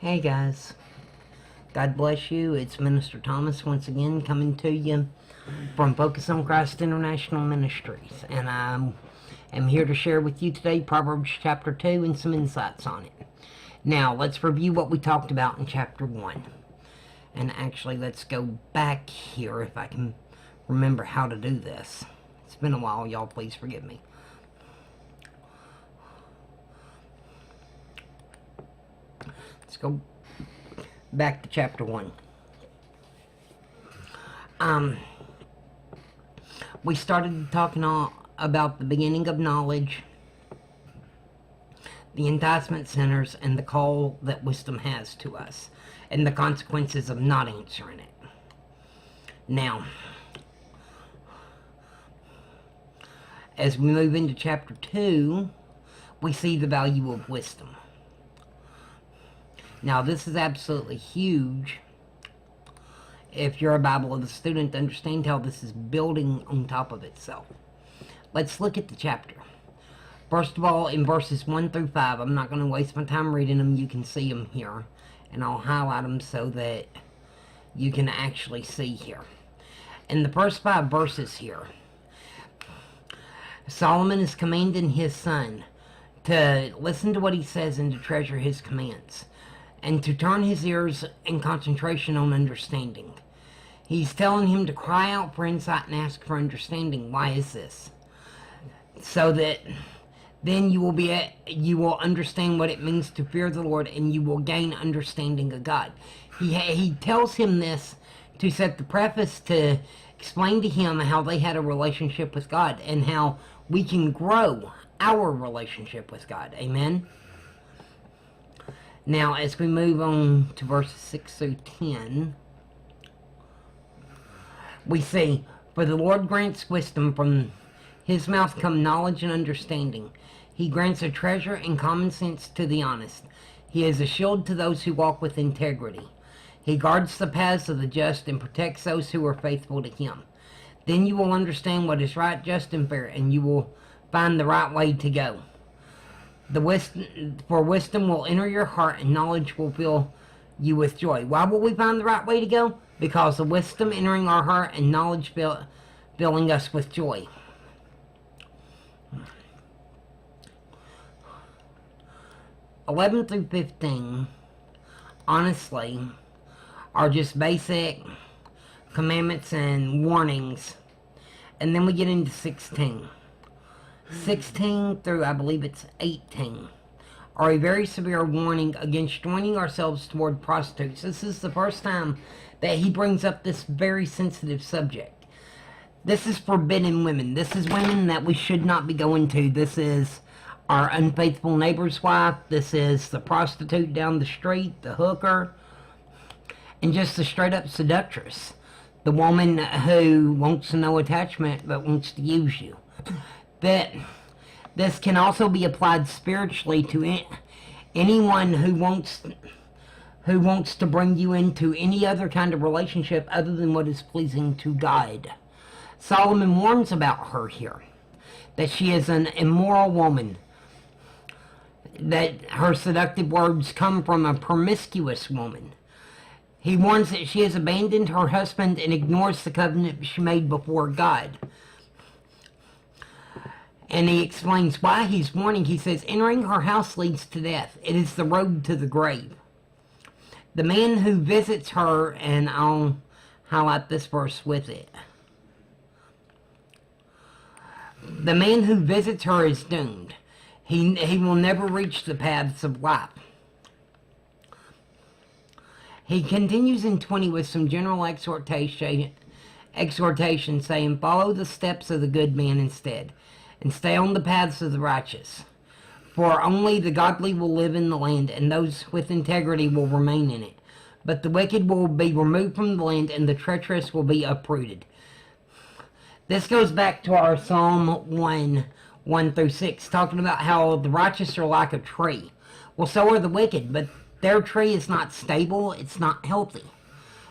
Hey guys, God bless you. It's Minister Thomas once again coming to you from Focus on Christ International Ministries, and I am here to share with you today Proverbs Chapter 2 and some insights on it. Now, let's review what we talked about in Chapter 1. And actually, let's go back here if I can remember how to do this. It's been a while, y'all, please forgive me. Let's go back to Chapter 1. We started talking about the beginning of knowledge, the enticement centers, and the call that wisdom has to us, and the consequences of not answering it. Now, as we move into Chapter 2, we see the value of wisdom. Now, this is absolutely huge if you're a Bible student to understand how this is building on top of itself. Let's look at the chapter. First of all, in verses 1 through 5, I'm not going to waste my time reading them. You can see them here, and I'll highlight them so that you can actually see here. In the first 5 verses here, Solomon is commanding his son to listen to what he says and to treasure his commands, and to turn his ears in concentration on understanding. He's telling him to cry out for insight and ask for understanding. Why is this? So that then you will understand what it means to fear the Lord, and you will gain understanding of God. He tells him this to set the preface to explain to him how they had a relationship with God and how we can grow our relationship with God. Amen? Now, as we move on to verses 6 through 10, we see, "For the Lord grants wisdom, from his mouth come knowledge and understanding. He grants a treasure and common sense to the honest. He is a shield to those who walk with integrity. He guards the paths of the just and protects those who are faithful to him. Then you will understand what is right, just, and fair, and you will find the right way to go. For wisdom will enter your heart, and knowledge will fill you with joy." Why will we find the right way to go? Because of wisdom entering our heart and knowledge filling us with joy. (11 through 15), honestly, are just basic commandments and warnings. And then we get into 16. 16 through, I believe it's 18, are a very severe warning against joining ourselves toward prostitutes. This is the first time that he brings up this very sensitive subject. This is forbidden women. This is women that we should not be going to. This is our unfaithful neighbor's wife. This is the prostitute down the street, the hooker, and just the straight up seductress. The woman who wants no attachment but wants to use you. That this can also be applied spiritually to anyone who wants to bring you into any other kind of relationship other than what is pleasing to God. Solomon warns about her here, that she is an immoral woman, that her seductive words come from a promiscuous woman. He warns that she has abandoned her husband and ignores the covenant she made before God. And he explains why he's warning. He says, "Entering her house leads to death. It is the road to the grave. The man who visits her," and I'll highlight this verse with it. "The man who visits her is doomed. He will never reach the paths of life." He continues in 20 with some general exhortation saying, "Follow the steps of the good man instead, and stay on the paths of the righteous. For only the godly will live in the land, and those with integrity will remain in it. But the wicked will be removed from the land, and the treacherous will be uprooted." This goes back to our Psalm 1 through 6, talking about how the righteous are like a tree. Well, so are the wicked, but their tree is not stable, it's not healthy.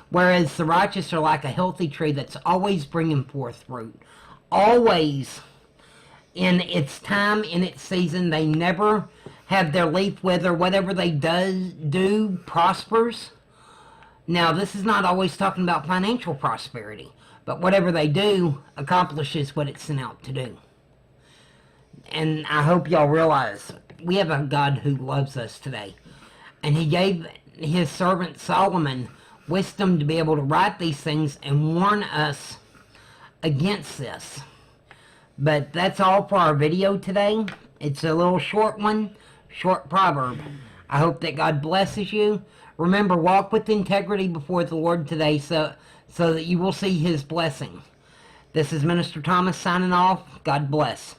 Whereas the righteous are like a healthy tree that's always bringing forth fruit. Always in its time, in its season. They never have their leaf wither, whatever they do prospers. Now, this is not always talking about financial prosperity, but whatever they do accomplishes what it's sent out to do. And I hope y'all realize we have a God who loves us today. And he gave his servant Solomon wisdom to be able to write these things and warn us against this. But that's all for our video today. It's a little short one, short proverb. I hope that God blesses you. Remember, walk with integrity before the Lord today so that you will see his blessing. This is Minister Thomas signing off. God bless.